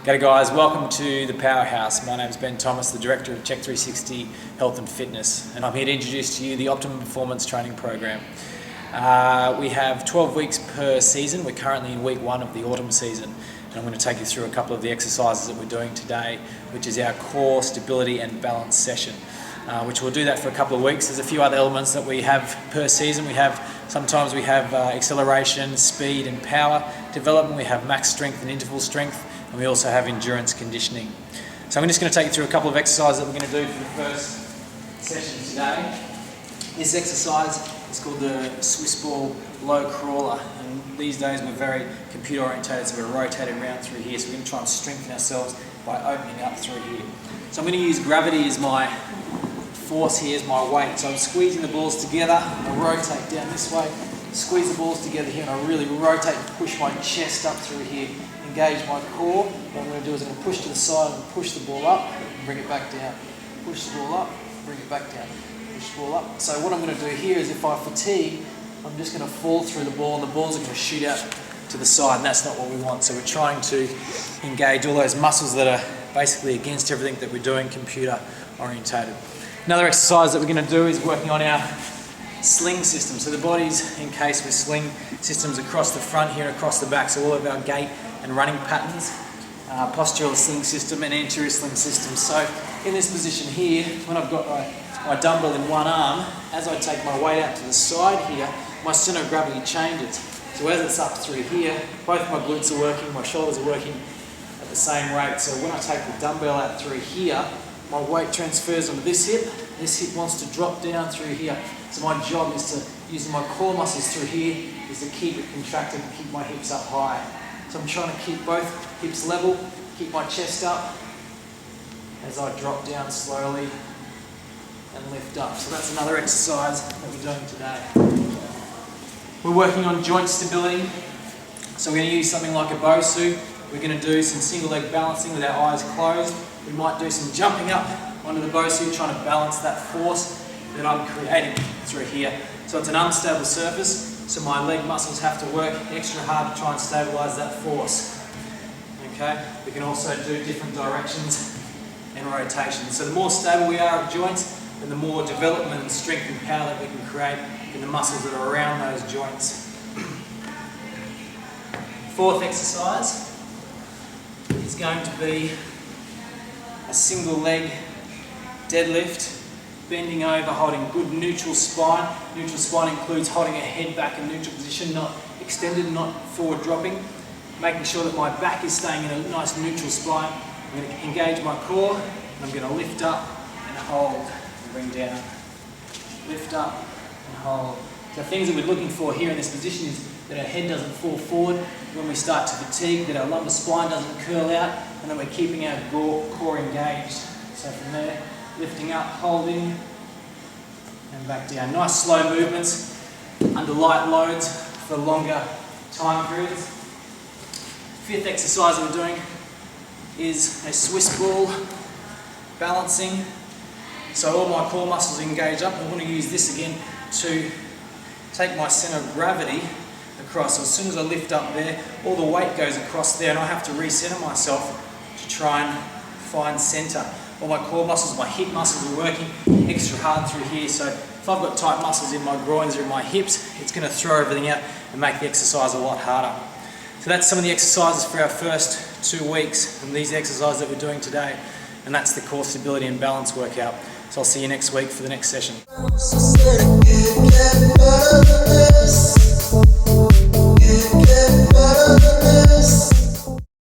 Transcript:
G'day guys, welcome to the Powerhouse. My name is Ben Thomas, the Director of Chek 360 Health and Fitness, and I'm here to introduce to you the Optimum Performance Training Program. We have 12 weeks per season. We're currently in week 1 of the autumn season, and I'm going to take you through a couple of the exercises that we're doing today, which is our core stability and balance session, which we'll do that for a couple of weeks. There's a few other elements that we have per season. Sometimes we have acceleration, speed and power development. We have max strength and interval strength, and we also have endurance conditioning. So I'm just going to take you through a couple of exercises that we're going to do for the first session today. This exercise is called the Swiss ball low crawler, and these days we're very computer orientated, so we're rotating around through here. So we're going to try and strengthen ourselves by opening up through here. So I'm going to use gravity as my force here, as my weight. So I'm squeezing the balls together, and I rotate down this way, squeeze the balls together here, and I really rotate and push my chest up through here. Engage my core. What I'm going to do is I'm going to push to the side and push the ball up and bring it back down. Push the ball up, bring it back down. Push the ball up. So what I'm going to do here is if I fatigue, I'm just going to fall through the ball and the balls are going to shoot out to the side, and that's not what we want. So we're trying to engage all those muscles that are basically against everything that we're doing computer orientated. Another exercise that we're going to do is working on our sling system. So the body's encased with sling systems across the front here and across the back. So all of our gait and running patterns, postural sling system and anterior sling system. So in this position here, when I've got my dumbbell in one arm, as I take my weight out to the side here, my center of gravity changes. So as it's up through here, both my glutes are working, my shoulders are working at the same rate. So when I take the dumbbell out through here, my weight transfers onto this hip wants to drop down through here. So my job is to, using my core muscles through here, is to keep it contracted and keep my hips up high. So I'm trying to keep both hips level, keep my chest up as I drop down slowly and lift up. So that's another exercise that we're doing today. We're working on joint stability. So we're going to use something like a Bosu. We're going to do some single leg balancing with our eyes closed. We might do some jumping up onto the Bosu, trying to balance that force that I'm creating through here. So it's an unstable surface, so my leg muscles have to work extra hard to try and stabilize that force. Okay, we can also do different directions and rotations. So the more stable we are of joints, and the more development and strength and power that we can create in the muscles that are around those joints. Fourth exercise is going to be a single leg deadlift, bending over, holding good neutral spine. Neutral spine includes holding a head back in neutral position, not extended, not forward dropping. Making sure that my back is staying in a nice neutral spine. I'm going to engage my core, and I'm going to lift up and hold and bring down. Lift up and hold. So things that we're looking for here in this position is that our head doesn't fall forward when we start to fatigue, that our lumbar spine doesn't curl out, and that we're keeping our core engaged. So from there, lifting up, holding, and back down. Nice slow movements under light loads for longer time periods. Fifth exercise we're doing is a Swiss ball balancing. So all my core muscles engage up. I want to use this again to take my center of gravity across. So as soon as I lift up there, all the weight goes across there, and I have to recenter myself to try and find center. All my core muscles, my hip muscles are working extra hard through here. So if I've got tight muscles in my groins or in my hips, it's going to throw everything out and make the exercise a lot harder. So that's some of the exercises for our first 2 weeks, and these exercises that we're doing today. And that's the core stability and balance workout. So I'll see you next week for the next session.